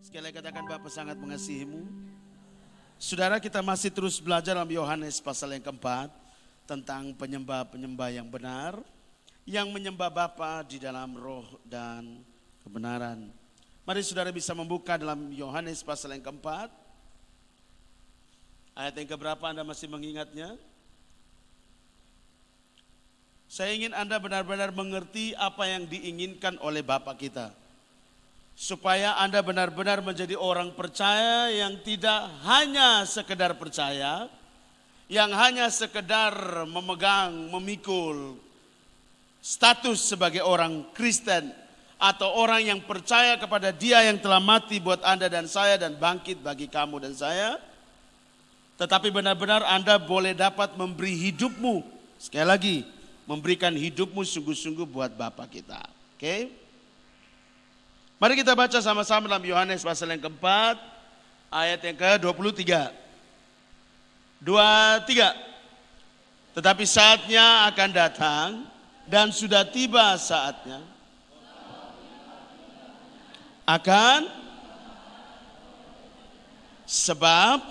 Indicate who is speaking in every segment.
Speaker 1: Sekali lagi katakan Bapa sangat mengasihimu. Saudara, kita masih terus belajar dalam Yohanes pasal yang keempat tentang penyembah-penyembah yang benar, yang menyembah Bapa di dalam roh dan kebenaran. Mari saudara bisa membuka dalam Yohanes pasal yang keempat. Ayat yang keberapa Anda masih mengingatnya? Saya ingin Anda benar-benar mengerti apa yang diinginkan oleh Bapa kita. Supaya Anda benar-benar menjadi orang percaya yang tidak hanya sekedar percaya, yang hanya sekedar memegang, memikul status sebagai orang Kristen, atau orang yang percaya kepada Dia yang telah mati buat Anda dan saya dan bangkit bagi kamu dan saya. Tetapi benar-benar Anda boleh dapat memberi hidupmu, sekali lagi, memberikan hidupmu sungguh-sungguh buat Bapa kita. Oke? Mari kita baca sama-sama dalam Yohanes pasal yang keempat, ayat yang ke-23. 23. Tetapi saatnya akan datang dan sudah tiba saatnya. Akan sebab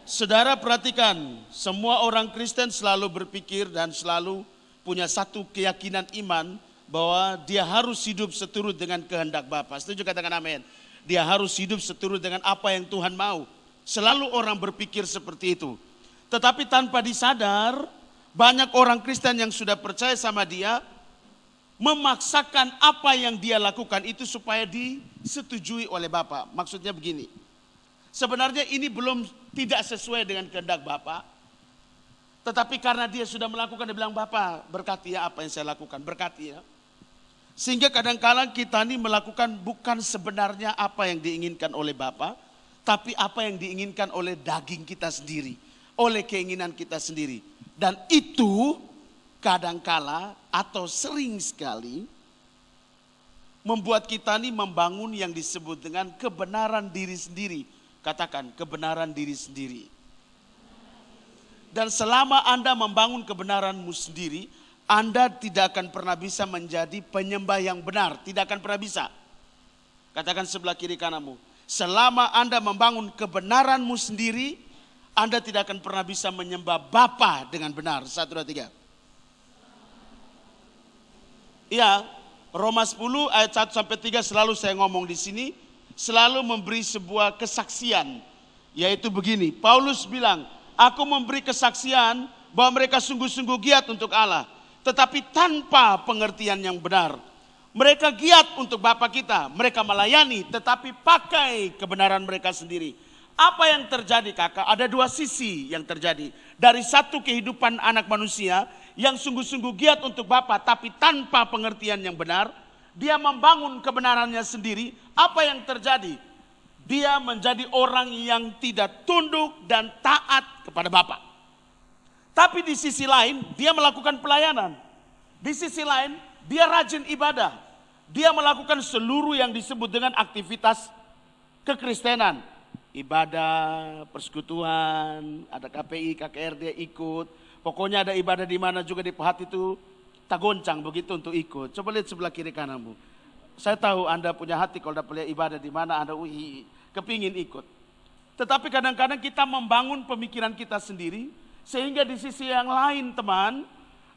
Speaker 1: saudara perhatikan, semua orang Kristen selalu berpikir dan selalu punya satu keyakinan iman bahwa dia harus hidup seturut dengan kehendak Bapa. Setuju katakan amin. Dia harus hidup seturut dengan apa yang Tuhan mau. Selalu orang berpikir seperti itu. Tetapi tanpa disadar, banyak orang Kristen yang sudah percaya sama dia memaksakan apa yang dia lakukan itu supaya disetujui oleh Bapa. Maksudnya begini. Sebenarnya ini belum tidak sesuai dengan kehendak Bapa. Tetapi karena dia sudah melakukan, dia bilang, Bapa berkati ya apa yang saya lakukan, berkati ya. Sehingga kadang-kadang kita ini melakukan bukan sebenarnya apa yang diinginkan oleh Bapa, tapi apa yang diinginkan oleh daging kita sendiri, oleh keinginan kita sendiri. Dan itu kadangkala atau sering sekali membuat kita ini membangun yang disebut dengan kebenaran diri sendiri. Katakan kebenaran diri sendiri. Dan selama Anda membangun kebenaranmu sendiri, Anda tidak akan pernah bisa menjadi penyembah yang benar. Tidak akan pernah bisa. Katakan sebelah kiri kananmu. Selama Anda membangun kebenaranmu sendiri, Anda tidak akan pernah bisa menyembah Bapa dengan benar. 1, 2, 3. Iya, Roma 10 ayat 1 sampai 3 selalu saya ngomong di sini. Selalu memberi sebuah kesaksian. Yaitu begini, Paulus bilang, aku memberi kesaksian bahwa mereka sungguh-sungguh giat untuk Allah. Tetapi tanpa pengertian yang benar. Mereka giat untuk Bapa kita. Mereka melayani tetapi pakai kebenaran mereka sendiri. Apa yang terjadi kakak? Ada dua sisi yang terjadi. Dari satu kehidupan anak manusia yang sungguh-sungguh giat untuk Bapa tapi tanpa pengertian yang benar. Dia membangun kebenarannya sendiri. Apa yang terjadi? Dia menjadi orang yang tidak tunduk dan taat kepada Bapa. Tapi di sisi lain dia melakukan pelayanan. Di sisi lain dia rajin ibadah. Dia melakukan seluruh yang disebut dengan aktivitas kekristenan. Ibadah, persekutuan, ada KPI, KKR dia ikut. Pokoknya ada ibadah di mana juga di Pahat itu tak goncang begitu untuk ikut. Coba lihat sebelah kiri kananmu. Saya tahu Anda punya hati kalau dapat lihat ibadah di mana Anda kepingin ikut. Tetapi kadang-kadang kita membangun pemikiran kita sendiri. Sehingga di sisi yang lain teman,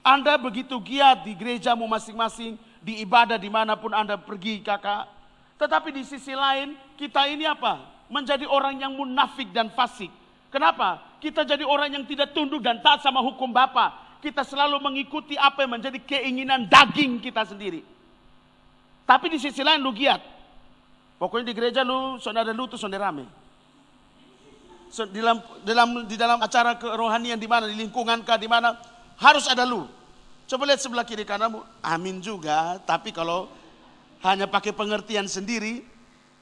Speaker 1: Anda begitu giat di gerejamu masing-masing, di ibadah dimanapun Anda pergi kakak. Tetapi di sisi lain kita ini apa? Menjadi orang yang munafik dan fasik. Kenapa? Kita jadi orang yang tidak tunduk dan taat sama hukum Bapa. Kita selalu mengikuti apa yang menjadi keinginan daging kita sendiri. Tapi di sisi lain lu giat. Pokoknya di gereja lu, saudara lu tuh saudara rame. Di dalam acara kerohanian di mana, di lingkungan kah, di mana harus ada lu. Coba lihat sebelah kiri kananmu, amin juga. Tapi kalau hanya pakai pengertian sendiri,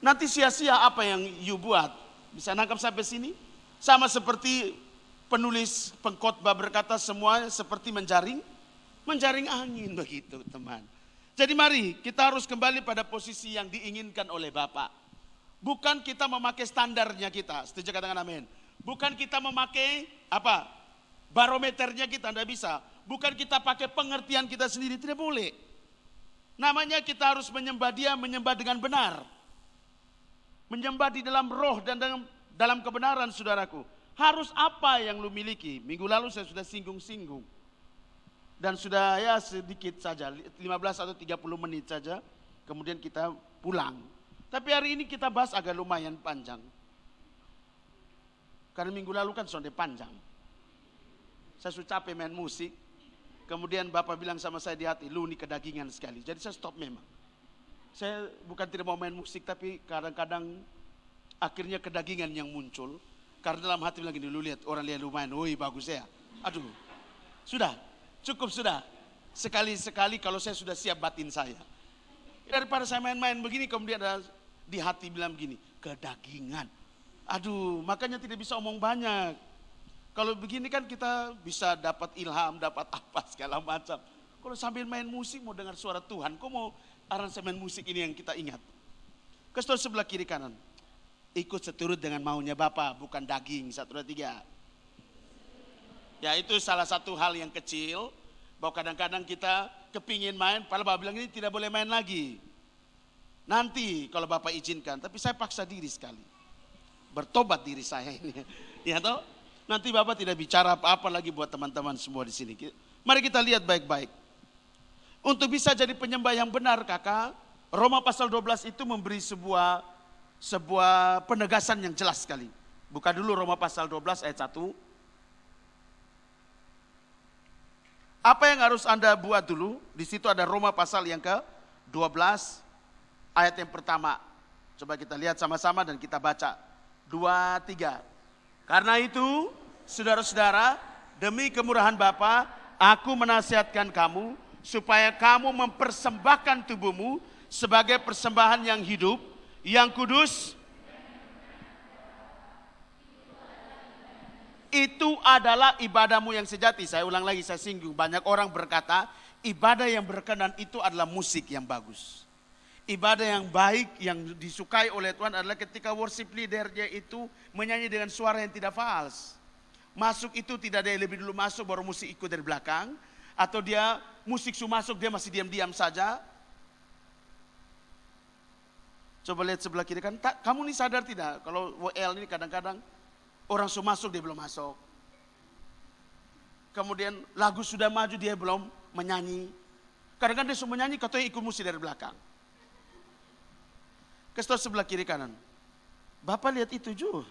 Speaker 1: nanti sia-sia apa yang you buat. Bisa nangkap sampai sini? Sama seperti penulis pengkhotbah berkata, semuanya seperti menjaring angin begitu teman. Jadi mari kita harus kembali pada posisi yang diinginkan oleh Bapa. Bukan kita memakai standarnya kita. Setuju katakan amin. Bukan kita memakai apa? Barometernya kita, tidak bisa. Bukan kita pakai pengertian kita sendiri, tidak boleh. Namanya kita harus menyembah Dia, menyembah dengan benar. menyembah di dalam roh dan dalam kebenaran, saudaraku. Harus apa yang lu miliki? Minggu lalu saya sudah singgung-singgung. Dan sudah ya sedikit saja, 15 atau 30 menit saja. Kemudian kita pulang. Tapi hari ini kita bahas agak lumayan panjang. Karena minggu lalu kan sonde panjang. Saya sudah capek main musik. Kemudian Bapak bilang sama saya di hati, lu ini kedagingan sekali. Jadi saya stop memang. Saya bukan tidak mau main musik, tapi kadang-kadang akhirnya kedagingan yang muncul. Karena dalam hati bilang gini, lu lihat orang lihat lumayan, woi bagus ya. Aduh, sudah, cukup sudah. Sekali-sekali kalau saya sudah siap batin saya. Daripada saya main-main begini, kemudian ada di hati bilang begini, kedagingan. Aduh, makanya tidak bisa omong banyak. Kalau begini kan kita bisa dapat ilham, dapat apa segala macam. Kalau sambil main musik mau dengar suara Tuhan, kok mau aransemen musik ini yang kita ingat. Kestor sebelah kiri kanan. Ikut seturut dengan maunya Bapa, bukan daging. 1, 2, 3. Ya itu salah satu hal yang kecil. Bahwa kadang-kadang kita kepingin main, padahal Bapak bilang ini tidak boleh main lagi. Nanti kalau Bapak izinkan, tapi saya paksa diri sekali. Bertobat diri saya ini. Ya toh? Nanti Bapak tidak bicara apa-apa lagi buat teman-teman semua di sini. Mari kita lihat baik-baik. Untuk bisa jadi penyembah yang benar, kakak, Roma pasal 12 itu memberi sebuah penegasan yang jelas sekali. Buka dulu Roma pasal 12 ayat 1. Apa yang harus Anda buat dulu? Di situ ada Roma pasal yang ke-12 ayat yang pertama. Coba kita lihat sama-sama dan kita baca. 2, 3. Karena itu, saudara-saudara, demi kemurahan Bapa, aku menasihatkan kamu supaya kamu mempersembahkan tubuhmu sebagai persembahan yang hidup, yang kudus. Itu adalah ibadahmu yang sejati. Saya ulang lagi, saya singgung. Banyak orang berkata, ibadah yang berkenan itu adalah musik yang bagus. Ibadah yang baik, yang disukai oleh Tuhan adalah ketika worship leadernya itu menyanyi dengan suara yang tidak fals. Masuk itu tidak ada yang lebih dulu masuk, baru musik ikut dari belakang. Atau dia musik masuk, dia masih diam-diam saja. Coba lihat sebelah kiri kan, kamu ini sadar tidak? Kalau WL ini kadang-kadang orang masuk dia belum masuk. Kemudian lagu sudah maju dia belum menyanyi. Kadang-kadang dia sudah menyanyi, katanya ikut musik dari belakang. Kestor sebelah kiri kanan. Bapak lihat itu juga.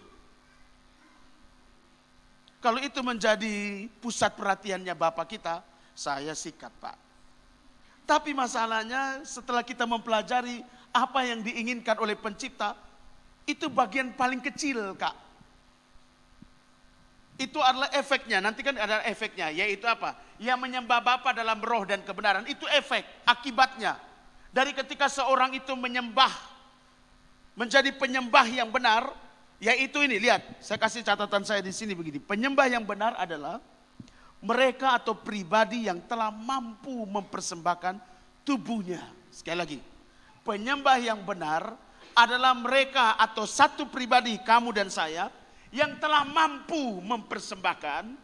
Speaker 1: Kalau itu menjadi pusat perhatiannya Bapak kita, saya sikat Pak. Tapi masalahnya setelah kita mempelajari apa yang diinginkan oleh pencipta, itu bagian paling kecil Kak. Itu adalah efeknya, nanti kan ada efeknya, yaitu apa? Yang menyembah Bapa dalam roh dan kebenaran, itu efek, akibatnya. Dari ketika seorang itu menyembah, menjadi penyembah yang benar, yaitu ini, lihat, saya kasih catatan saya di sini begini. Penyembah yang benar adalah mereka atau pribadi yang telah mampu mempersembahkan tubuhnya. Sekali lagi, penyembah yang benar adalah mereka atau satu pribadi, kamu dan saya, yang telah mampu mempersembahkan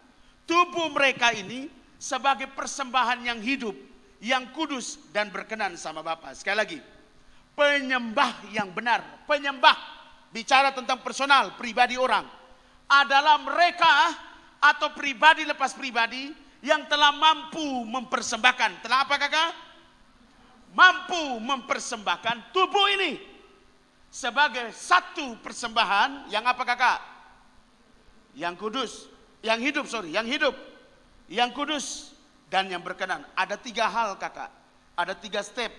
Speaker 1: tubuh mereka ini sebagai persembahan yang hidup, yang kudus dan berkenan sama Bapa. Sekali lagi, penyembah yang benar, penyembah bicara tentang personal, pribadi orang, adalah mereka atau pribadi lepas pribadi yang telah mampu mempersembahkan. Telah apa kakak? Mampu mempersembahkan tubuh ini sebagai satu persembahan yang apa kakak? Yang kudus, yang hidup, yang kudus dan yang berkenan. Ada 3 hal kakak, ada 3 step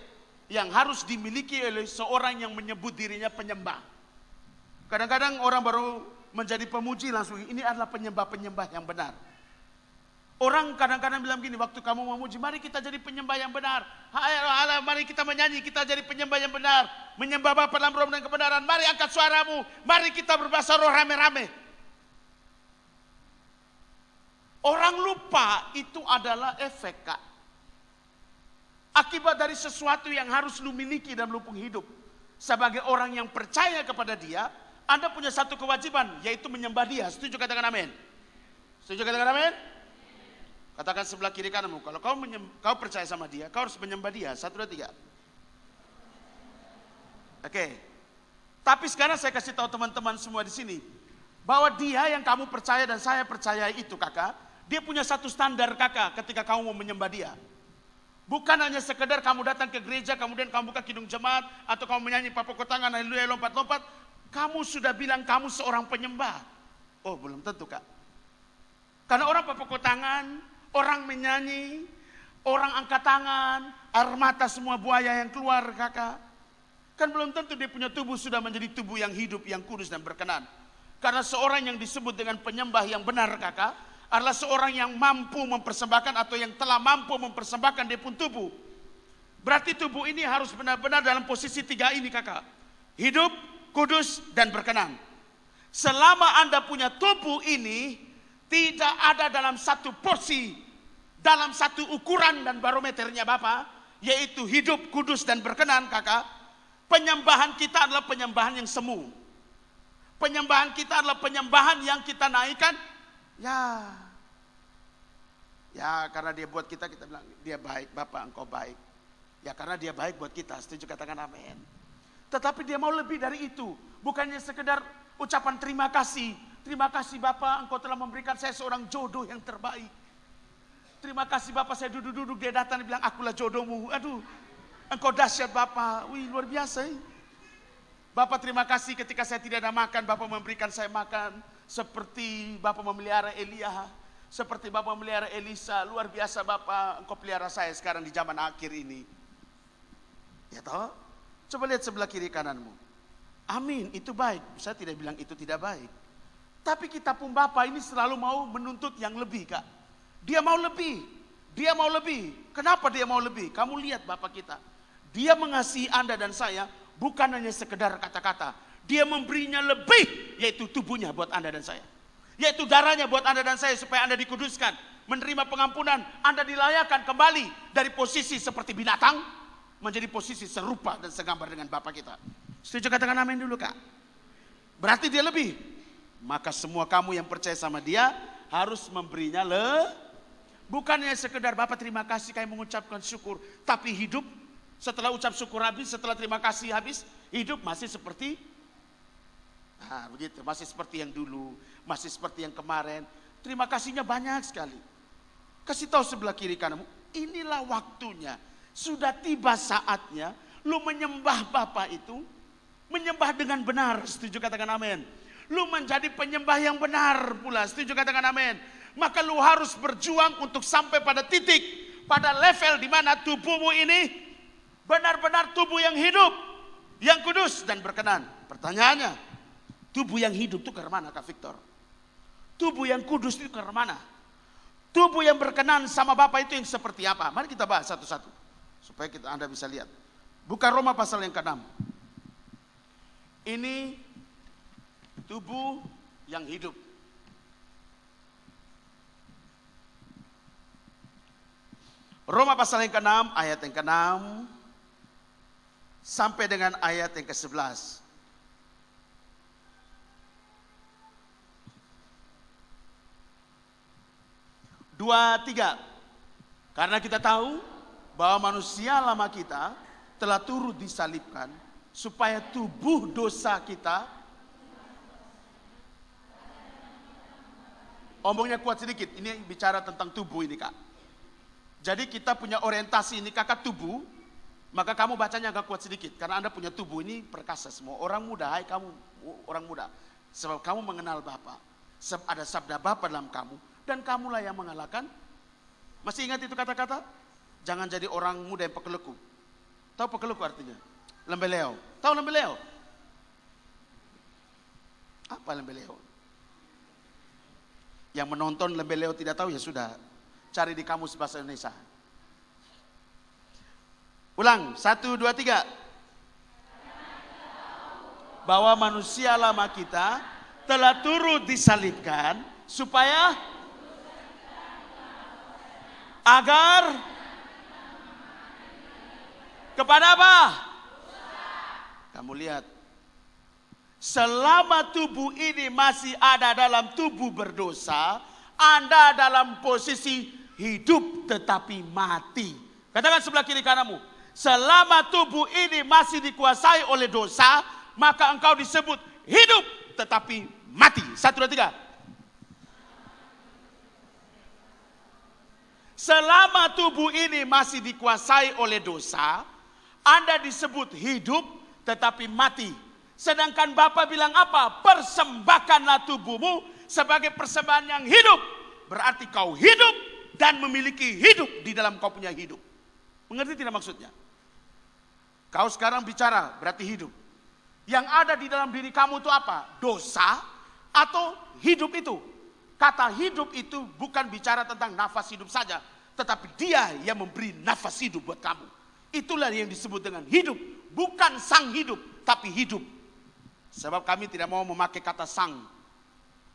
Speaker 1: yang harus dimiliki oleh seorang yang menyebut dirinya penyembah. Kadang-kadang orang baru menjadi pemuji langsung, ini adalah penyembah-penyembah yang benar. Orang kadang-kadang bilang gini, waktu kamu memuji, mari kita jadi penyembah yang benar. Mari kita menyanyi, kita jadi penyembah yang benar. Menyembah Bapa dalam roh dan kebenaran. Mari angkat suaramu, mari kita berbahasa roh rame-rame. Orang lupa itu adalah efek Kak. Akibat dari sesuatu yang harus lu miliki dalam lupung hidup. Sebagai orang yang percaya kepada dia, Anda punya satu kewajiban, yaitu menyembah dia. Setuju katakan amin? Setuju katakan amin? Katakan sebelah kiri kananmu, kalau kau percaya sama dia, kau harus menyembah dia. 1, 2, 3. Oke. Tapi sekarang saya kasih tahu teman-teman semua di sini, bahwa dia yang kamu percaya dan saya percaya itu kakak, dia punya satu standar kakak ketika kamu mau menyembah dia. Bukan hanya sekedar kamu datang ke gereja, kemudian kamu buka kidung jemaat, atau kamu menyanyi papoko tangan, haleluya, lompat-lompat. Kamu sudah bilang kamu seorang penyembah. Oh, belum tentu kak. Karena orang papoko tangan, orang menyanyi, orang angkat tangan, air mata semua buaya yang keluar kakak. Kan belum tentu dia punya tubuh sudah menjadi tubuh yang hidup, yang kudus dan berkenan. Karena seorang yang disebut dengan penyembah yang benar kakak, adalah seorang yang mampu mempersembahkan atau yang telah mampu mempersembahkan dia pun tubuh. Berarti tubuh ini harus benar-benar dalam posisi 3 ini kakak. Hidup, kudus, dan berkenan. Selama Anda punya tubuh ini, tidak ada dalam satu porsi, dalam satu ukuran dan barometernya Bapak, yaitu hidup, kudus, dan berkenan kakak. Penyembahan kita adalah penyembahan yang semu. Penyembahan kita adalah penyembahan yang kita naikkan. Ya karena dia buat kita bilang dia baik, Bapak engkau baik. Ya karena dia baik buat kita, setuju katakan amin. Tetapi dia mau lebih dari itu. Bukannya sekedar ucapan terima kasih. Terima kasih Bapak engkau telah memberikan saya seorang jodoh yang terbaik. Terima kasih Bapak, saya duduk-duduk dia datang dan bilang akulah jodohmu. Aduh, engkau dahsyat Bapak. Wih luar biasa. Bapak terima kasih ketika saya tidak ada makan, Bapak memberikan saya makan. Seperti Bapak memelihara Elia, seperti Bapak memelihara Elisa. Luar biasa Bapak, engkau pelihara saya sekarang di zaman akhir ini. Ya toh? Coba lihat sebelah kiri kananmu. Amin, itu baik. Saya tidak bilang itu tidak baik. Tapi kita pun Bapak ini selalu mau menuntut yang lebih kak. Dia mau lebih. Dia mau lebih. Kenapa dia mau lebih? Kamu lihat Bapak kita. Dia mengasihi Anda dan saya bukan hanya sekedar kata-kata. Dia memberinya lebih, yaitu tubuhnya buat Anda dan saya. Yaitu darahnya buat Anda dan saya supaya Anda dikuduskan. Menerima pengampunan, Anda dilayakkan kembali dari posisi seperti binatang menjadi posisi serupa dan segambar dengan Bapa kita. Setuju katakan amin dulu kak. Berarti dia lebih. Maka semua kamu yang percaya sama dia harus memberinya bukannya sekedar Bapak terima kasih kami mengucapkan syukur. Tapi hidup setelah ucap syukur habis, setelah terima kasih habis, hidup masih seperti begitu, masih seperti yang dulu, masih seperti yang kemarin. Terima kasihnya banyak sekali. Kasih tahu sebelah kiri kananmu, inilah waktunya. Sudah tiba saatnya lu menyembah Bapa itu, menyembah dengan benar. Setuju katakan amin. Lu menjadi penyembah yang benar pula. Setuju katakan amin. Maka lu harus berjuang untuk sampai pada titik, pada level di mana tubuhmu ini benar-benar tubuh yang hidup, yang kudus dan berkenan. Pertanyaannya, tubuh yang hidup itu ke mana Kak Victor? Tubuh yang kudus itu ke mana? Tubuh yang berkenan sama Bapa itu yang seperti apa? Mari kita bahas satu-satu supaya Anda bisa lihat. Buka Roma pasal yang ke-6. Ini tubuh yang hidup. Roma pasal yang ke-6 ayat yang ke-6 sampai dengan ayat yang ke-11. 2:3. Karena kita tahu bahwa manusia lama kita telah turut disalibkan supaya tubuh dosa kita, omongnya kuat sedikit, ini bicara tentang tubuh ini kak. Jadi kita punya orientasi ini kakak tubuh, maka kamu bacanya agak kuat sedikit. Karena Anda punya tubuh ini perkasa semua. Orang muda, hai kamu orang muda. Sebab kamu mengenal Bapa. Ada sabda Bapa dalam kamu. Dan kamulah yang mengalahkan. Masih ingat itu kata-kata? Jangan jadi orang muda yang pekeleku. Tahu pekeleku artinya? Lembeleo. Tahu lembeleo? Apa lembeleo? Yang menonton lembeleo tidak tahu ya sudah. Cari di kamus bahasa Indonesia. Ulang, 1, 2, 3. Bahwa manusia lama kita telah turut disalibkan supaya agar kepada apa? Kamu lihat, selama tubuh ini masih ada dalam tubuh berdosa, Anda dalam posisi hidup tetapi mati. Katakan sebelah kiri kananmu, selama tubuh ini masih dikuasai oleh dosa, maka engkau disebut hidup tetapi mati. 1, 2, 3. Selama tubuh ini masih dikuasai oleh dosa, Anda disebut hidup tetapi mati. Sedangkan Bapa bilang apa? Persembahkanlah tubuhmu sebagai persembahan yang hidup. Berarti kau hidup dan memiliki hidup di dalam kau punya hidup. Mengerti tidak maksudnya? Kau sekarang bicara berarti hidup. Yang ada di dalam diri kamu itu apa? Dosa atau hidup itu? Kata hidup itu bukan bicara tentang nafas hidup saja, tetapi Dia yang memberi nafas hidup buat kamu. Itulah yang disebut dengan hidup. Bukan sang hidup, tapi hidup. Sebab kami tidak mau memakai kata sang.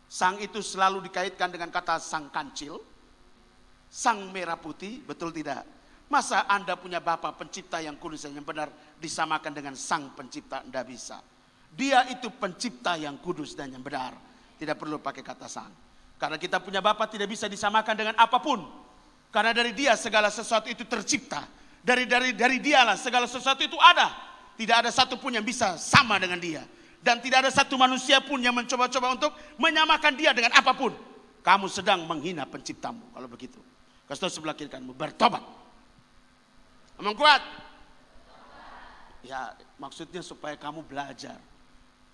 Speaker 1: Sang itu selalu dikaitkan dengan kata sang kancil, sang merah putih, betul tidak? Masa Anda punya Bapa pencipta yang kudus dan yang benar disamakan dengan sang pencipta? Tidak bisa. Dia itu pencipta yang kudus dan yang benar. Tidak perlu pakai kata sang. Karena kita punya Bapa tidak bisa disamakan dengan apapun. Karena dari Dia segala sesuatu itu tercipta. Dari Dialah segala sesuatu itu ada. Tidak ada satu pun yang bisa sama dengan Dia. Dan tidak ada satu manusia pun yang mencoba-coba untuk menyamakan Dia dengan apapun. Kamu sedang menghina penciptamu kalau begitu. Kasih tahu sebelah kiri kananmu, bertobat. Ngomong kuat. Ya, maksudnya supaya kamu belajar.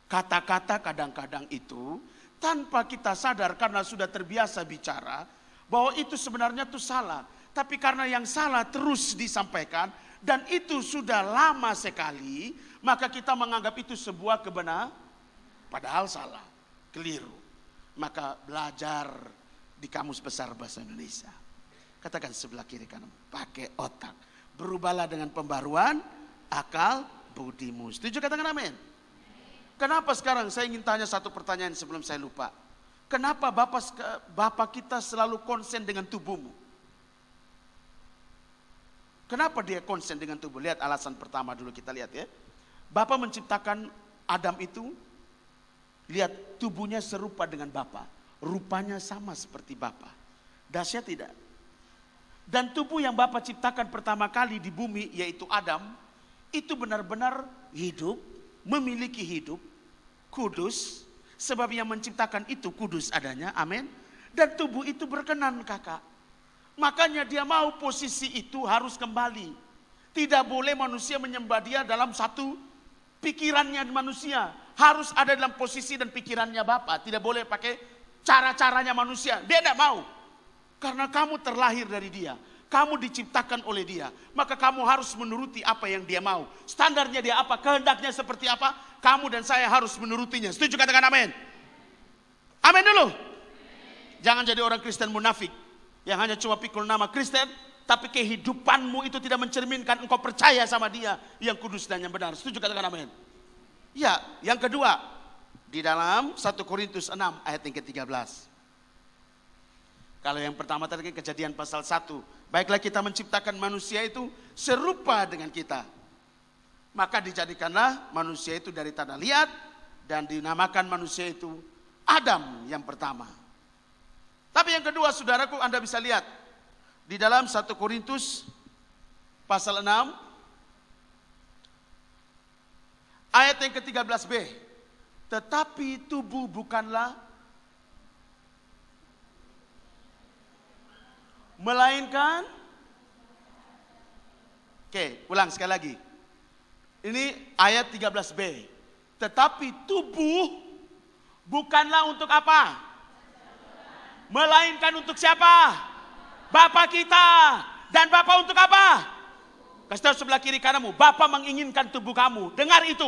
Speaker 1: Kata-kata kadang-kadang itu tanpa kita sadar karena sudah terbiasa bicara bahwa itu sebenarnya itu salah. Tapi karena yang salah terus disampaikan dan itu sudah lama sekali, maka kita menganggap itu sebuah kebenaran, padahal salah, keliru. Maka belajar di Kamus Besar Bahasa Indonesia. Katakan sebelah kiri kanan, pakai otak. Berubahlah dengan pembaruan akal budimu. Setuju, katakan amin. Kenapa sekarang saya ingin tanya satu pertanyaan sebelum saya lupa. Kenapa Bapak kita selalu konsen dengan tubuhmu? Kenapa dia konsen dengan tubuh? Lihat alasan pertama dulu, kita lihat ya. Bapa menciptakan Adam itu, lihat tubuhnya serupa dengan Bapa. Rupanya sama seperti Bapa. Dahsyat tidak? Dan tubuh yang Bapa ciptakan pertama kali di bumi, yaitu Adam, itu benar-benar hidup, memiliki hidup, kudus. Sebab yang menciptakan itu kudus adanya, amin. Dan tubuh itu berkenan, kakak. Makanya dia mau posisi itu harus kembali. Tidak boleh manusia menyembah Dia dalam satu pikirannya manusia. Harus ada dalam posisi dan pikirannya Bapa. Tidak boleh pakai cara-caranya manusia. Dia tidak mau. Karena kamu terlahir dari Dia. Kamu diciptakan oleh Dia. Maka kamu harus menuruti apa yang Dia mau. Standarnya Dia apa? Kehendaknya seperti apa? Kamu dan saya harus menurutinya. Setuju, katakan amin. Amin dulu. Jangan jadi orang Kristen munafik. Yang hanya cuma pikul nama Kristen, tapi kehidupanmu itu tidak mencerminkan engkau percaya sama Dia yang kudus dan yang benar. Setuju, katakan amin. Ya, yang kedua, di dalam 1 Korintus 6 ayat yang ke-13. Kalau yang pertama tadi Kejadian pasal 1, baiklah kita menciptakan manusia itu serupa dengan kita. Maka dijadikanlah manusia itu dari tanah liat dan dinamakan manusia itu Adam yang pertama. Tapi yang kedua, saudaraku, Anda bisa lihat di dalam 1 Korintus pasal 6 ayat yang ke-13b. Tetapi tubuh bukanlah melainkan, ulang sekali lagi. Ini ayat 13b. Tetapi tubuh bukanlah untuk apa? Melainkan untuk siapa? Bapa kita. Dan Bapa untuk apa? Kasih tahu sebelah kiri kananmu, Bapa menginginkan tubuh kamu. Dengar itu.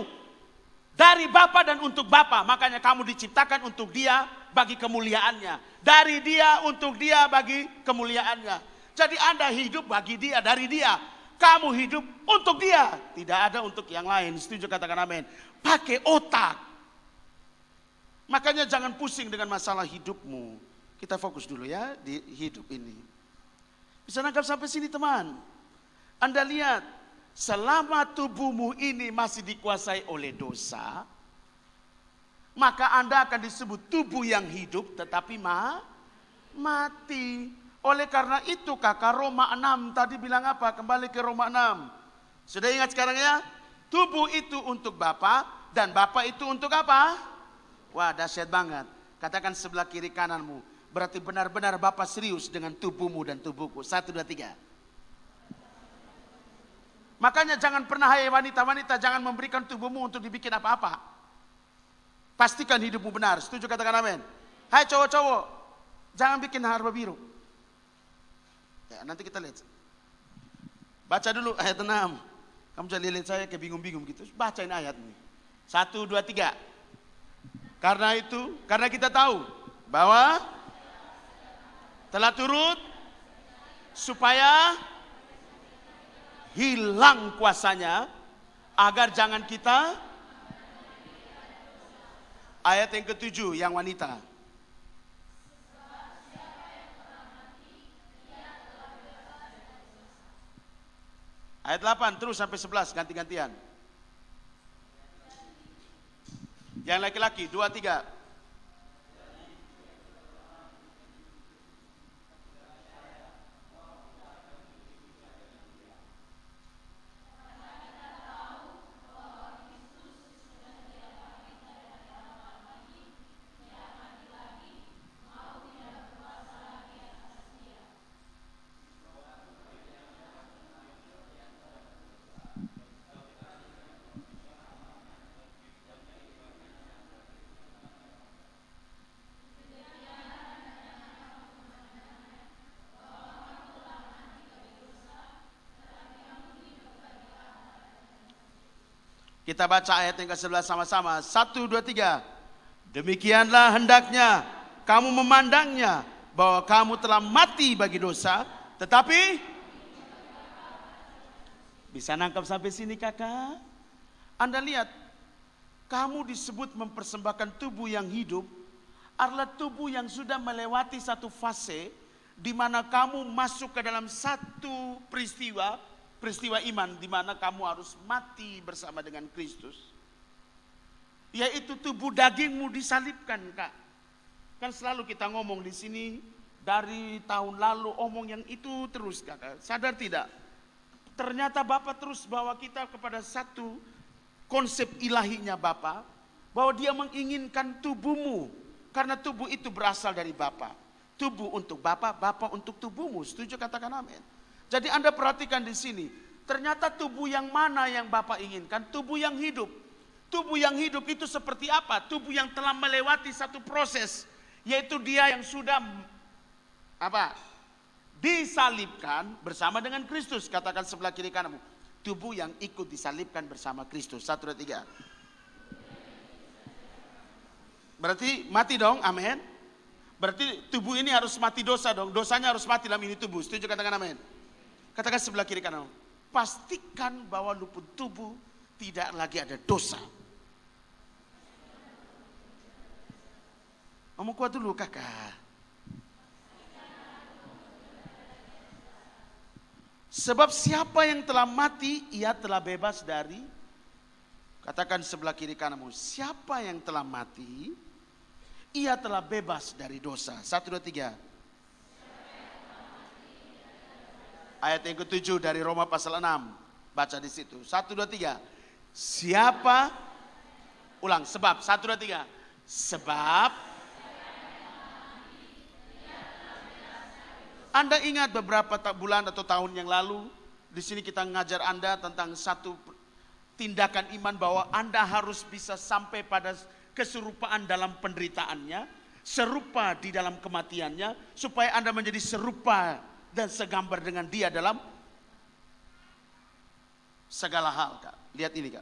Speaker 1: Dari Bapa dan untuk Bapa. Makanya kamu diciptakan untuk Dia bagi kemuliaannya. Dari Dia untuk Dia bagi kemuliaannya. Jadi Anda hidup bagi Dia, dari Dia. Kamu hidup untuk Dia. Tidak ada untuk yang lain. Setuju, katakan amin. Pakai otak. Makanya jangan pusing dengan masalah hidupmu. Kita fokus dulu ya di hidup ini. Bisa nangkap sampai sini, teman? Anda lihat, selama tubuhmu ini masih dikuasai oleh dosa, maka Anda akan disebut tubuh yang hidup tetapi mati. Oleh karena itu kakak, Roma 6 tadi bilang apa? Kembali ke Roma 6. Sudah ingat sekarang ya? Tubuh itu untuk Bapa, Dan Bapa itu untuk apa? Wah, dahsyat banget. Katakan sebelah kiri kananmu. Berarti benar-benar Bapa serius dengan tubuhmu dan tubuhku. 1, 2, 3. Makanya jangan pernah, hai wanita-wanita, jangan memberikan tubuhmu untuk dibikin apa-apa. Pastikan hidupmu benar. Setuju, katakan amin. Hai cowok-cowok, jangan bikin harba biru. Ya, nanti kita lihat. Baca dulu ayat 6. Kamu jangan lihat saya kayak bingung-bingung gitu. Bacain ayat ini. 1, 2, 3. Karena itu, karena kita tahu bahwa telah turut supaya hilang kuasanya, agar jangan kita. Ayat yang ke-7 yang wanita. Ayat 8 terus sampai 11 ganti-gantian. Yang laki-laki 2, 3. Kita baca ayat yang ke-11 sama-sama. 1, 2, 3. Demikianlah hendaknya kamu memandangnya, bahwa kamu telah mati bagi dosa, tetapi bisa nangkap sampai sini kakak? Anda lihat, kamu disebut mempersembahkan tubuh yang hidup adalah tubuh yang sudah melewati satu fase di mana kamu masuk ke dalam satu peristiwa iman di mana kamu harus mati bersama dengan Kristus. Yaitu tubuh dagingmu disalibkan, Kak. Kan selalu kita ngomong di sini dari tahun lalu, omong yang itu terus, Kakak. Sadar tidak? Ternyata Bapak terus bawa kita kepada satu konsep ilahinya Bapak, bahwa Dia menginginkan tubuhmu, karena tubuh itu berasal dari Bapak. Tubuh untuk Bapak, Bapak untuk tubuhmu. Setuju, katakan amin. Jadi Anda perhatikan di sini, ternyata tubuh yang mana yang Bapak inginkan? Tubuh yang hidup. Tubuh yang hidup itu seperti apa? Tubuh yang telah melewati satu proses, yaitu dia yang sudah apa? Disalibkan bersama dengan Kristus. Katakan sebelah kiri kananmu, tubuh yang ikut disalibkan bersama Kristus. 1, 2, 3. Berarti mati dong, amin. Berarti tubuh ini harus mati dosa dong. Dosanya harus mati dalam ini tubuh. Setuju, katakan amin. Katakan sebelah kiri kanan, pastikan bahwa luput tubuh tidak lagi ada dosa. Ngomong kuat dulu kakak. Sebab siapa yang telah mati, ia telah bebas dari. Katakan sebelah kiri kananmu, siapa yang telah mati, ia telah bebas dari dosa. 1, 2, 3. Ayat yang ke-7 dari Roma pasal 6. Baca di situ. 1, 2, 3. Siapa? Ulang. Sebab. 1, 2, 3. Sebab. Anda ingat beberapa bulan atau tahun yang lalu, di sini kita mengajar Anda tentang satu tindakan iman, bahwa Anda harus bisa sampai pada keserupaan dalam penderitaannya, serupa di dalam kematiannya, supaya Anda menjadi serupa dan segambar dengan Dia dalam segala hal, Kak. Lihat ini, Kak.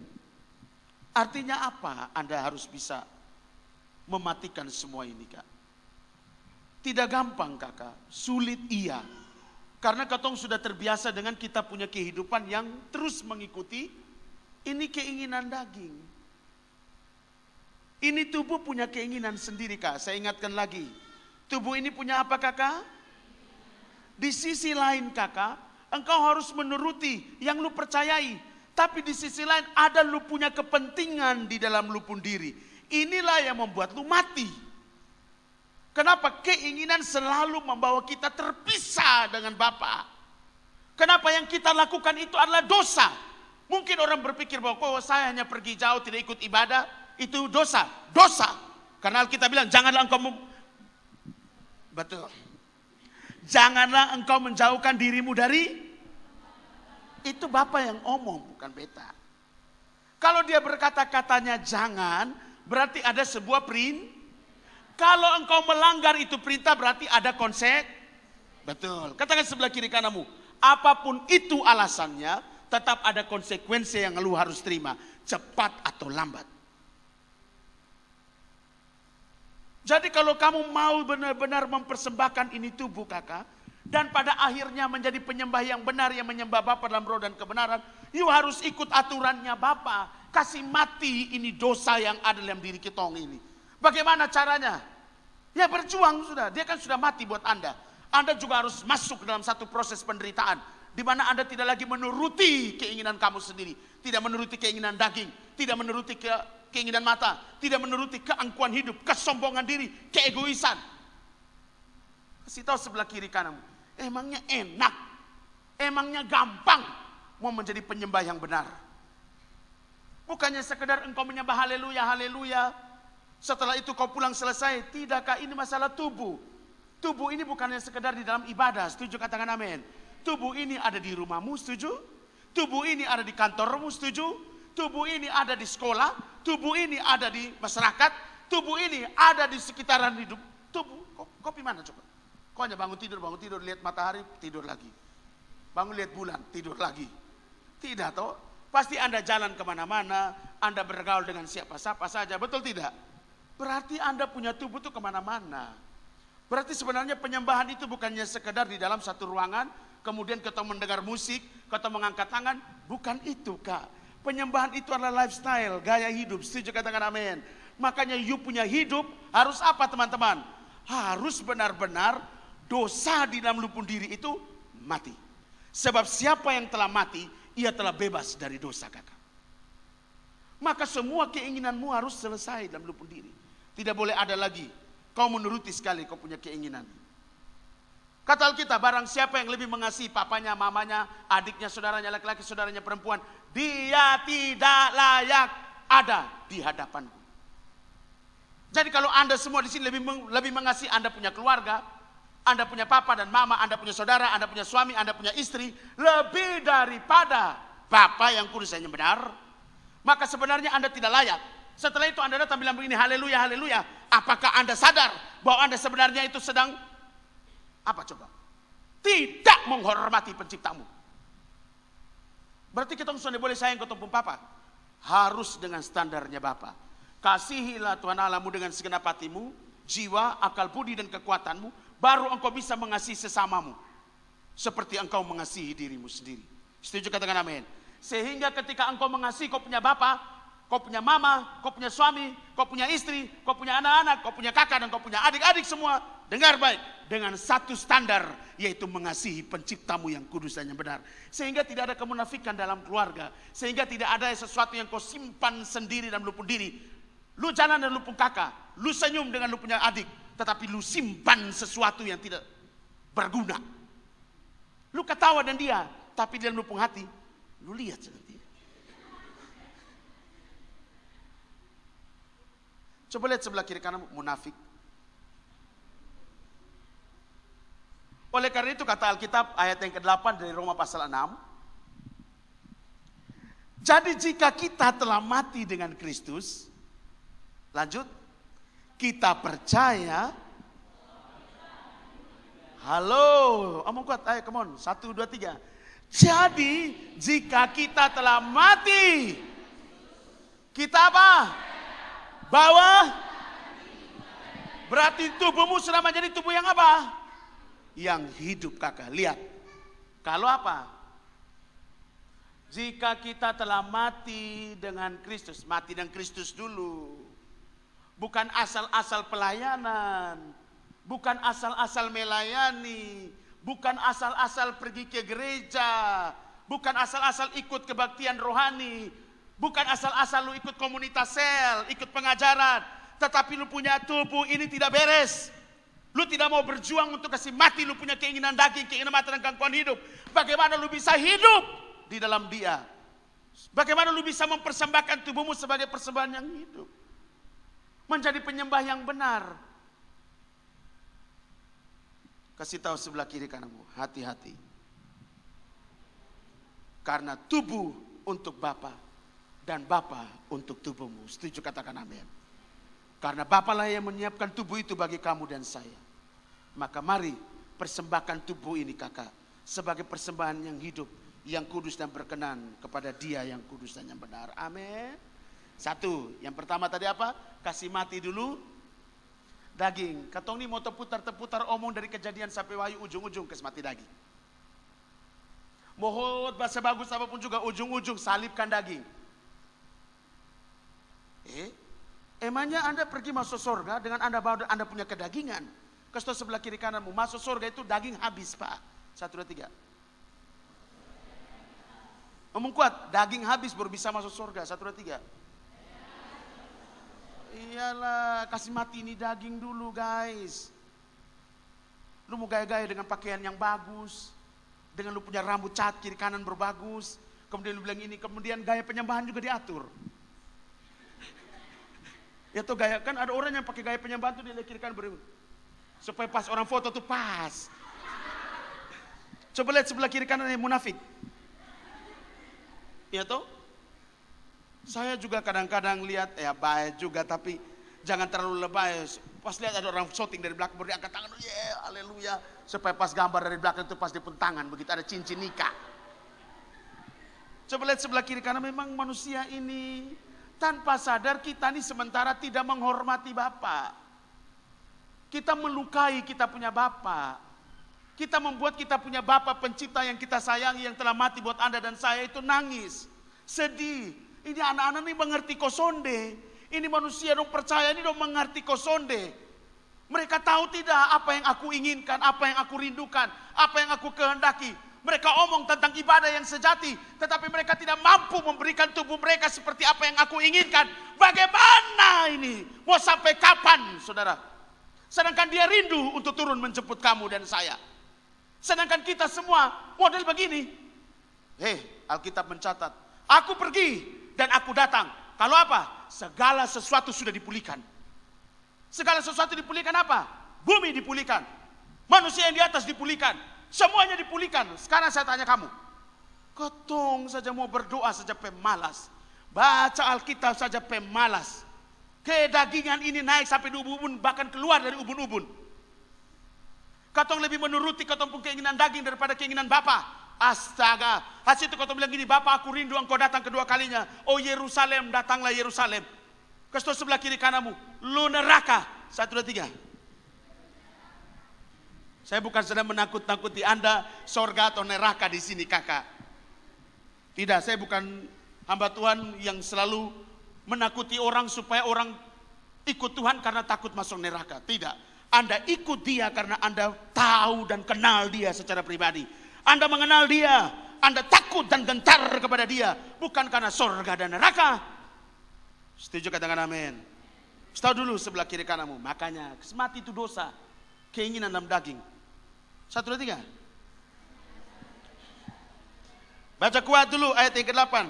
Speaker 1: Artinya apa Anda harus bisa mematikan semua ini, Kak? Tidak gampang, Kakak. Sulit iya. Karena katong sudah terbiasa dengan kita punya kehidupan yang terus mengikuti ini keinginan daging. Ini tubuh punya keinginan sendiri, Kak. Saya ingatkan lagi. Tubuh ini punya apa, Kakak? Di sisi lain, kakak, engkau harus menuruti yang lu percayai. Tapi di sisi lain ada lu punya kepentingan di dalam lu pun diri. Inilah yang membuat lu mati. Kenapa? Keinginan selalu membawa kita terpisah dengan Bapa. Kenapa yang kita lakukan itu adalah dosa? Mungkin orang berpikir bahwa kok saya hanya pergi jauh tidak ikut ibadah, itu dosa. Dosa. Karena Alkitab bilang janganlah engkau betul. Janganlah engkau menjauhkan dirimu dari itu Bapak yang omong, bukan beta. Kalau dia berkata-katanya jangan, berarti ada sebuah perintah. Kalau engkau melanggar itu perintah berarti ada konsep. Betul. Katakan sebelah kiri kananmu, apapun itu alasannya, tetap ada konsekuensi yang lu harus terima, cepat atau lambat. Jadi kalau kamu mau benar-benar mempersembahkan ini tubuh kakak, dan pada akhirnya menjadi penyembah yang benar, yang menyembah Bapa dalam roh dan kebenaran, you harus ikut aturannya Bapa. Kasih mati ini dosa yang ada dalam diri kita ini. Bagaimana caranya? Ya berjuang sudah, dia kan sudah mati buat Anda. Anda juga harus masuk dalam satu proses penderitaan, di mana Anda tidak lagi menuruti keinginan kamu sendiri, tidak menuruti keinginan daging, tidak menuruti keinginan mata, tidak menuruti keangkuhan hidup, kesombongan diri, keegoisan. Kasih tahu sebelah kiri kananmu, emangnya enak, emangnya gampang mau menjadi penyembah yang benar. Bukannya sekedar engkau menyembah haleluya, haleluya, setelah itu kau pulang selesai. Tidakkah ini masalah tubuh? Tubuh ini bukannya sekedar di dalam ibadah, setuju katakan amin. Tubuh ini ada di rumahmu, setuju? Tubuh ini ada di kantormu, setuju? Tubuh ini ada di sekolah, tubuh ini ada di masyarakat, tubuh ini ada di sekitaran hidup. Tubuh, kopi mana coba? Kau hanya bangun tidur, lihat matahari, tidur lagi. Bangun lihat bulan, tidur lagi. Tidak toh? Pasti Anda jalan kemana-mana, Anda bergaul dengan siapa-siapa saja, betul tidak? Berarti Anda punya tubuh itu kemana-mana. Berarti sebenarnya penyembahan itu bukannya sekedar di dalam satu ruangan, kemudian kita mendengar musik, kita mengangkat tangan. Bukan itu kak. Penyembahan itu adalah lifestyle, gaya hidup. Setuju katakan amin. Makanya you punya hidup harus apa teman-teman? Harus benar-benar dosa di dalam luput diri itu mati. Sebab siapa yang telah mati, ia telah bebas dari dosa kakak. Maka semua keinginanmu harus selesai dalam luput diri. Tidak boleh ada lagi kau menuruti sekali kau punya keinginan. Kata Alkitab, barang siapa yang lebih mengasihi papanya, mamanya, adiknya, saudaranya laki-laki, saudaranya perempuan, dia tidak layak ada di hadapanku. Jadi kalau Anda semua di sini lebih mengasihi Anda punya keluarga, Anda punya papa dan mama, Anda punya saudara, Anda punya suami, Anda punya istri, lebih daripada Bapa yang kudus yang benar, maka sebenarnya Anda tidak layak. Setelah itu Anda datang bilang begini, haleluya, haleluya. Apakah Anda sadar bahwa Anda sebenarnya itu sedang apa coba? Tidak menghormati penciptamu. Berarti kita sudah boleh sayang ketemu Papa. Harus dengan standarnya Bapa. Kasihilah Tuhan Allahmu dengan segenap hatimu, jiwa, akal budi dan kekuatanmu, baru engkau bisa mengasihi sesamamu seperti engkau mengasihi dirimu sendiri. Setuju katakan amin. Sehingga ketika engkau mengasihi, kau punya Bapa, kau punya mama, kau punya suami, kau punya istri, kau punya anak-anak, kau punya kakak dan kau punya adik-adik semua. Dengar baik, dengan satu standar, yaitu mengasihi penciptamu yang kudus dan yang benar. Sehingga tidak ada kemunafikan dalam keluarga. Sehingga tidak ada sesuatu yang kau simpan sendiri dalam luput diri. Lu jalan dan lu pun kakak, lu senyum dengan lu punya adik, tetapi lu simpan sesuatu yang tidak berguna. Lu ketawa dan dia, tapi dalam lupung hati, lu lihat nanti. Coba lihat sebelah kiri kanan, munafik. Oleh karena itu kata Alkitab ayat yang ke-8 dari Roma pasal 6. Jadi jika kita telah mati dengan Kristus, lanjut, kita percaya. Halo, omong kuat, ayo come on, 1, 2, 3. Jadi jika kita telah mati, kita apa? Bawah. Berarti tubuhmu sudah menjadi tubuh yang apa? Yang hidup kakak. Lihat. Kalau apa? Jika kita telah mati dengan Kristus. Mati dengan Kristus dulu. Bukan asal-asal pelayanan. Bukan asal-asal melayani. Bukan asal-asal pergi ke gereja. Bukan asal-asal ikut kebaktian rohani. Bukan asal-asal lu ikut komunitas sel, ikut pengajaran. Tetapi lu punya tubuh ini tidak beres. Lu tidak mau berjuang untuk kasih mati. Lu punya keinginan daging, keinginan mata dan gangguan hidup. Bagaimana lu bisa hidup di dalam dia? Bagaimana lu bisa mempersembahkan tubuhmu sebagai persembahan yang hidup? Menjadi penyembah yang benar. Kasih tahu sebelah kiri kananmu, hati-hati. Karena tubuh untuk Bapa dan Bapa untuk tubuhmu. Setuju, katakan amin. Karena Bapa lah yang menyiapkan tubuh itu bagi kamu dan saya. Maka mari persembahkan tubuh ini kakak sebagai persembahan yang hidup, yang kudus dan berkenan kepada Dia yang kudus dan yang benar. Amin. Satu, yang pertama tadi apa? Kasih mati dulu daging. Katong ini mau terputar omong dari Kejadian sampai Wahyu, ujung-ujung kasih mati daging. Mohon bahasa bagus apapun juga, ujung-ujung salibkan daging. Emangnya Anda pergi masuk surga dengan Anda punya kedagingan? Kasih tahu sebelah kiri kananmu, masuk surga itu daging habis Pak. 1, 2, 3. Ngomong kuat, daging habis baru bisa masuk surga. 1, 2, 3. Iyalah, kasih mati ini daging dulu guys. Lu mau gaya-gaya dengan pakaian yang bagus, dengan lu punya rambut cat kiri kanan berbagus, kemudian lu bilang ini, kemudian gaya penyembahan juga diatur. Ya tuh gaya, kan ada orang yang pakai gaya penyembahan tuh dia kiri kanan supaya pas orang foto tuh pas. Coba lihat sebelah kiri kanan yang munafik. Ya toh? Saya juga kadang-kadang lihat, ya baik juga, tapi jangan terlalu lebay. Pas lihat ada orang shooting dari belakang, baru diangkat tangan, haleluya. Supaya pas gambar dari belakang itu pas di pun tangan, begitu ada cincin nikah. Coba lihat sebelah kiri kanan, memang manusia ini tanpa sadar kita ini sementara tidak menghormati Bapa. Kita melukai kita punya Bapa. Kita membuat kita punya Bapa pencipta yang kita sayangi, yang telah mati buat Anda dan saya itu nangis, sedih. Ini anak-anak ini mengerti kosonde. Ini manusia dong percaya ini dong mengerti kosonde. Mereka tahu tidak apa yang aku inginkan, apa yang aku rindukan, apa yang aku kehendaki. Mereka omong tentang ibadah yang sejati, tetapi mereka tidak mampu memberikan tubuh mereka seperti apa yang aku inginkan. Bagaimana ini? Mau sampai kapan, saudara? Sedangkan dia rindu untuk turun menjemput kamu dan saya. Sedangkan kita semua model begini. Alkitab mencatat, aku pergi dan aku datang. Kalau apa? Segala sesuatu sudah dipulihkan. Segala sesuatu dipulihkan apa? Bumi dipulihkan. Manusia yang di atas dipulihkan. Semuanya dipulihkan. Sekarang saya tanya kamu. Ketong saja mau berdoa saja pemalas. Baca Alkitab saja pemalas. Kedagingan ini naik sampai di ubun-ubun, bahkan keluar dari ubun-ubun. Katong lebih menuruti katong pun keinginan daging daripada keinginan Bapa. Astaga, hasil itu kau bilang gini, Bapak aku rindu engkau datang kedua kalinya. Oh Yerusalem, datanglah Yerusalem. Kasih sebelah kiri kananmu, lu neraka. 1, 2, 3. Saya bukan sedang menakut-nakuti Anda sorga atau neraka di sini kakak. Tidak, saya bukan hamba Tuhan yang selalu menakuti orang supaya orang ikut Tuhan karena takut masuk neraka. Tidak, Anda ikut Dia karena Anda tahu dan kenal Dia secara pribadi. Anda mengenal Dia, Anda takut dan gentar kepada Dia, bukan karena surga dan neraka. Setuju, katakan amin. Tahu dulu sebelah kiri kananmu. Makanya mati itu dosa, keinginan dalam daging. 1, 2, 3. Baca kuat dulu ayat yang ke-8,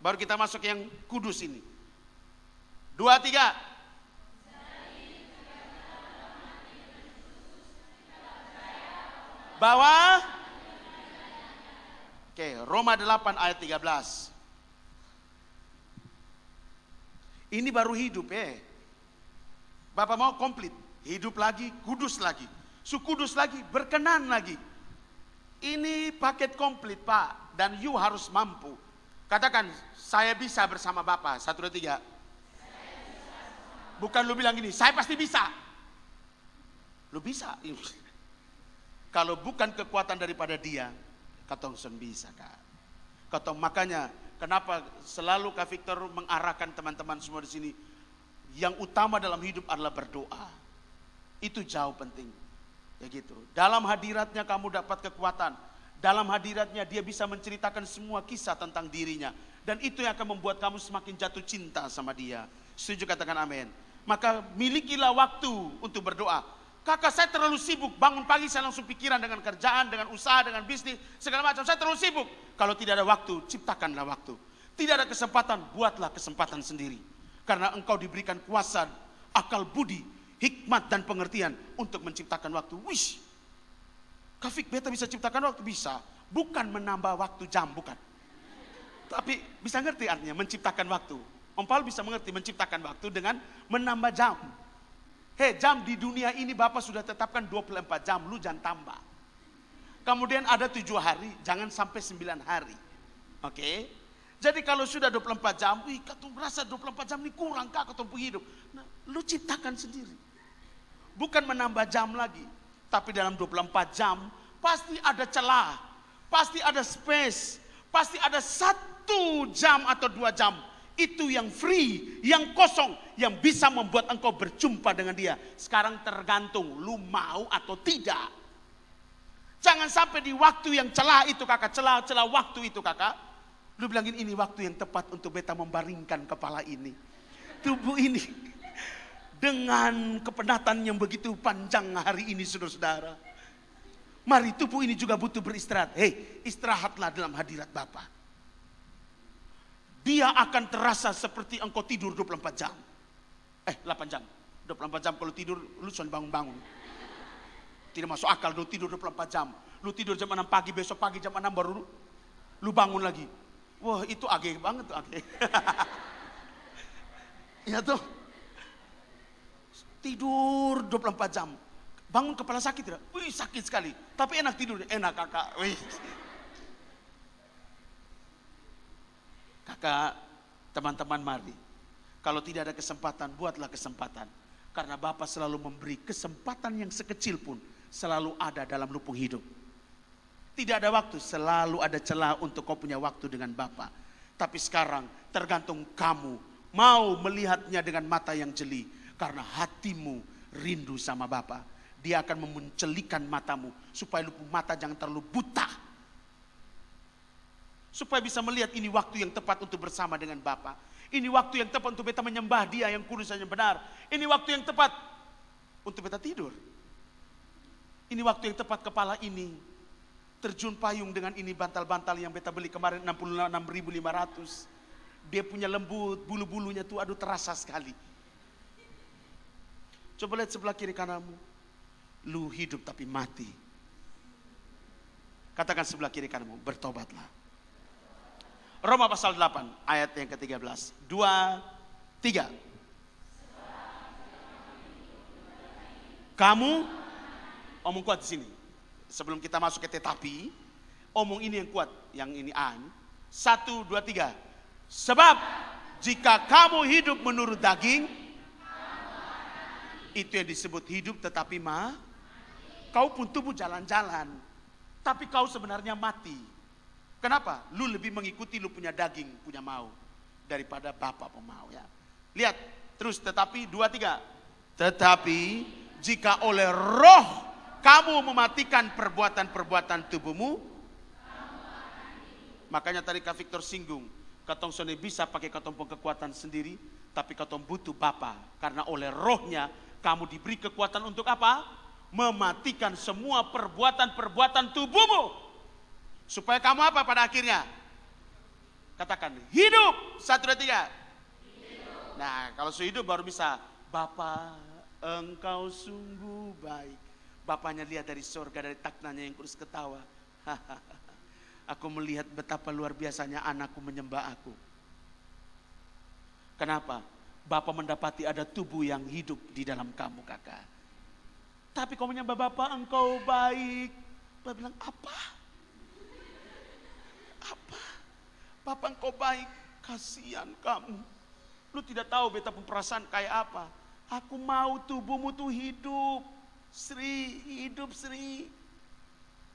Speaker 1: baru kita masuk yang kudus ini. 2, 3. Bawah. Oke, Roma 8 ayat 13. Ini baru hidup Bapak mau komplit, hidup lagi, kudus lagi, sukudus lagi, berkenan lagi. Ini paket komplit Pak, dan you harus mampu. Katakan, saya bisa bersama Bapak. 1, 2, 3. Bukan lu bilang gini, saya pasti bisa. Lu bisa. Kalau bukan kekuatan daripada Dia, katong sen bisa Kak. Katong makanya kenapa selalu Kak Victor mengarahkan teman-teman semua di sini, yang utama dalam hidup adalah berdoa. Itu jauh penting. Ya gitu. Dalam hadiratnya kamu dapat kekuatan. Dalam hadiratnya Dia bisa menceritakan semua kisah tentang dirinya, dan itu yang akan membuat kamu semakin jatuh cinta sama Dia. Setuju, katakan amin. Maka milikilah waktu untuk berdoa. Kakak, saya terlalu sibuk, bangun pagi saya langsung pikiran dengan kerjaan, dengan usaha, dengan bisnis, segala macam. Saya terlalu sibuk. Kalau tidak ada waktu, ciptakanlah waktu. Tidak ada kesempatan, buatlah kesempatan sendiri. Karena engkau diberikan kuasa, akal budi, hikmat dan pengertian untuk menciptakan waktu. Wish, Kafik, beta bisa ciptakan waktu? Bisa. Bukan menambah waktu jam, bukan. Tapi bisa ngerti artinya menciptakan waktu. Om Paul bisa mengerti menciptakan waktu dengan menambah jam. Jam di dunia ini Bapak sudah tetapkan 24 jam, lu jangan tambah. Kemudian ada 7 hari, jangan sampai 9 hari. Oke? Jadi kalau sudah 24 jam, kau merasa 24 jam ini kurang kah kau hidup. Nah, lu ciptakan sendiri. Bukan menambah jam lagi. Tapi dalam 24 jam, pasti ada celah. Pasti ada space. Pasti ada 1 jam atau 2 jam. Itu yang free, yang kosong, yang bisa membuat engkau berjumpa dengan dia. Sekarang tergantung, lu mau atau tidak. Jangan sampai di waktu yang celah itu kakak, celah waktu itu kakak. Lu bilangin ini waktu yang tepat untuk beta membaringkan kepala ini. Tubuh ini. Dengan kepenatan yang begitu panjang hari ini saudara-saudara. Mari tubuh ini juga butuh beristirahat. Istirahatlah dalam hadirat Bapa. Dia akan terasa seperti engkau tidur 24 jam. 8 jam. 24 jam kalau tidur, lu sudah bangun-bangun. Tidak masuk akal lu tidur 24 jam. Lu tidur jam 6 pagi, besok pagi jam 6 baru lu bangun lagi. Wah, itu agak banget tuh, agak. Ya tuh. Tidur 24 jam. Bangun kepala sakit tidak? Wih, sakit sekali. Tapi enak tidur, enak kakak. Wih. Kakak, teman-teman mari. Kalau tidak ada kesempatan, buatlah kesempatan. Karena Bapa selalu memberi kesempatan yang sekecil pun selalu ada dalam lupung hidup. Tidak ada waktu, selalu ada celah untuk kau punya waktu dengan Bapa. Tapi sekarang tergantung kamu mau melihatnya dengan mata yang jeli. Karena hatimu rindu sama Bapa. Dia akan memuncelikan matamu supaya lupung mata jangan terlalu buta. Supaya bisa melihat ini waktu yang tepat untuk bersama dengan Bapa. Ini waktu yang tepat untuk beta menyembah Dia yang kudus dan yang benar. Ini waktu yang tepat untuk beta tidur. Ini waktu yang tepat kepala ini terjun payung dengan ini bantal-bantal yang beta beli kemarin 66.500. Dia punya lembut, bulu-bulunya tuh aduh terasa sekali. Coba lihat sebelah kiri kananmu. Lu hidup tapi mati. Katakan sebelah kiri kananmu, bertobatlah. Roma pasal 8 ayat yang ke-13. 2, 3. Kamu omong kuat di sini. Sebelum kita masuk ke tetapi, omong ini yang kuat, yang ini an. 1, 2, 3. Sebab jika kamu hidup menurut daging, itu yang disebut hidup tetapi kau pun tubuh jalan-jalan, tapi kau sebenarnya mati. Kenapa? Lu lebih mengikuti lu punya daging, punya mau daripada Bapa pemau ya. Lihat terus tetapi 2, 3. Tetapi jika oleh roh kamu mematikan perbuatan-perbuatan tubuhmu, makanya tadi Kak Victor singgung, katong sone bisa pakai katong kekuatan sendiri, tapi katong butuh Bapa karena oleh rohnya kamu diberi kekuatan untuk apa? Mematikan semua perbuatan-perbuatan tubuhmu. Supaya kamu apa pada akhirnya? Katakan hidup. 1, 2, 3. Hidup. Nah kalau hidup baru bisa. Bapa engkau sungguh baik. Bapaknya lihat dari surga, dari taknanya yang kurus ketawa. Aku melihat betapa luar biasanya anakku menyembah aku. Kenapa? Bapa mendapati ada tubuh yang hidup di dalam kamu kakak. Tapi kau menyembah Bapa engkau baik. Bapak bilang apa? Apa? Bapa engkau baik, kasihan kamu. Lu tidak tahu beta pun perasaan kayak apa. Aku mau tubuhmu tuh hidup. Sri, hidup Sri.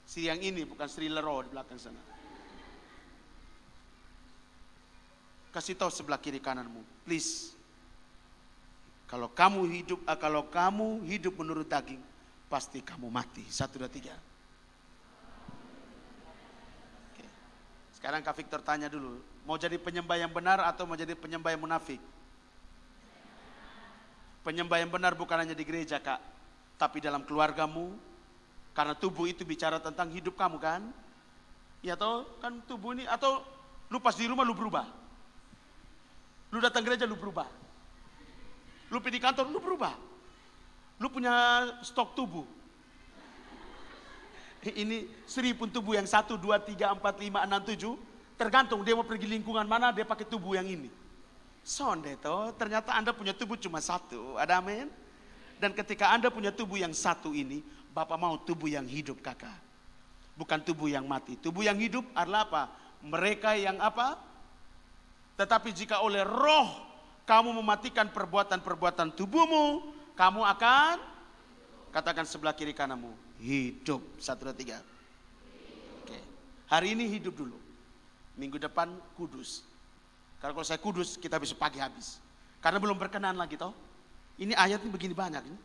Speaker 1: Sri yang ini bukan Sri Lero di belakang sana. Kasih tahu sebelah kiri kananmu, please. Kalau kamu hidup menurut daging, pasti kamu mati. 1, 2, 3. Sekarang Kak Victor tanya dulu, mau jadi penyembah yang benar atau mau jadi penyembah yang munafik? Penyembah yang benar bukan hanya di gereja Kak, tapi dalam keluargamu, karena tubuh itu bicara tentang hidup kamu kan? Ya toh, kan tubuh ini, atau lu pas di rumah lu berubah? Lu datang gereja lu berubah. Lu pergi kantor lu berubah. Lu punya stok tubuh. Ini 1000 tubuh yang 1, 2, 3, 4, 5, 6, 7. Tergantung dia mau pergi lingkungan mana dia pakai tubuh yang ini. Sonde toh, ternyata Anda punya tubuh cuma 1. Ada amin? Dan ketika Anda punya tubuh yang 1 ini, Bapak mau tubuh yang hidup kakak. Bukan tubuh yang mati. Tubuh yang hidup adalah apa? Mereka yang apa? Tetapi jika oleh roh kamu mematikan perbuatan-perbuatan tubuhmu, kamu akan, katakan sebelah kiri kananmu, hidup. 1, 2, 3. Oke. Hari ini hidup dulu. Minggu depan kudus. Karena kalau saya kudus, kita bisa pagi habis. Karena belum berkenan lagi toh. Ini ayatnya begini banyak ini.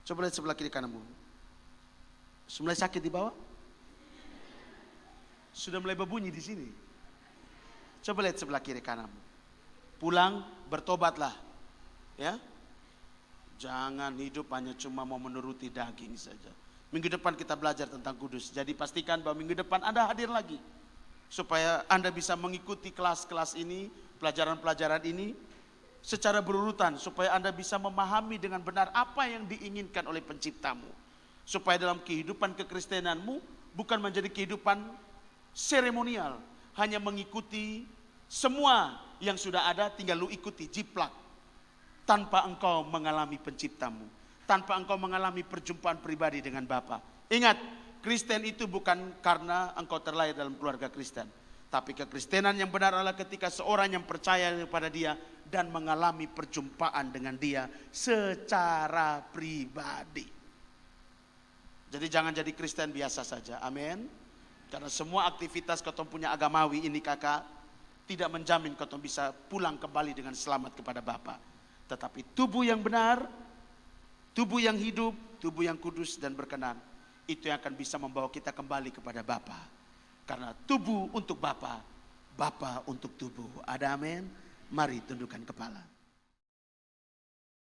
Speaker 1: Coba lihat sebelah kiri kananmu. Sudah mulai sakit di bawah? Sudah mulai berbunyi di sini. Coba lihat sebelah kiri kananmu. Pulang, bertobatlah. Ya. Jangan hidup hanya cuma mau menuruti daging saja. Minggu depan kita belajar tentang kudus. Jadi pastikan bahwa minggu depan Anda hadir lagi. Supaya Anda bisa mengikuti kelas-kelas ini, pelajaran-pelajaran ini secara berurutan. Supaya Anda bisa memahami dengan benar apa yang diinginkan oleh penciptamu. Supaya dalam kehidupan kekristenanmu bukan menjadi kehidupan seremonial. Hanya mengikuti semua yang sudah ada tinggal lu ikuti, jiplak. Tanpa engkau mengalami penciptamu. Tanpa engkau mengalami perjumpaan pribadi dengan Bapa. Ingat, Kristen itu bukan karena engkau terlahir dalam keluarga Kristen. Tapi kekristenan yang benar adalah ketika seorang yang percaya kepada Dia dan mengalami perjumpaan dengan Dia secara pribadi. Jadi jangan jadi Kristen biasa saja. Amin. Karena semua aktivitas kau punya agamawi ini kakak tidak menjamin kau bisa pulang kembali dengan selamat kepada Bapa. Tetapi tubuh yang benar, tubuh yang hidup, tubuh yang kudus dan berkenan, itu yang akan bisa membawa kita kembali kepada Bapa. Karena tubuh untuk Bapa, Bapa untuk tubuh. Ada amin? Mari tundukkan kepala.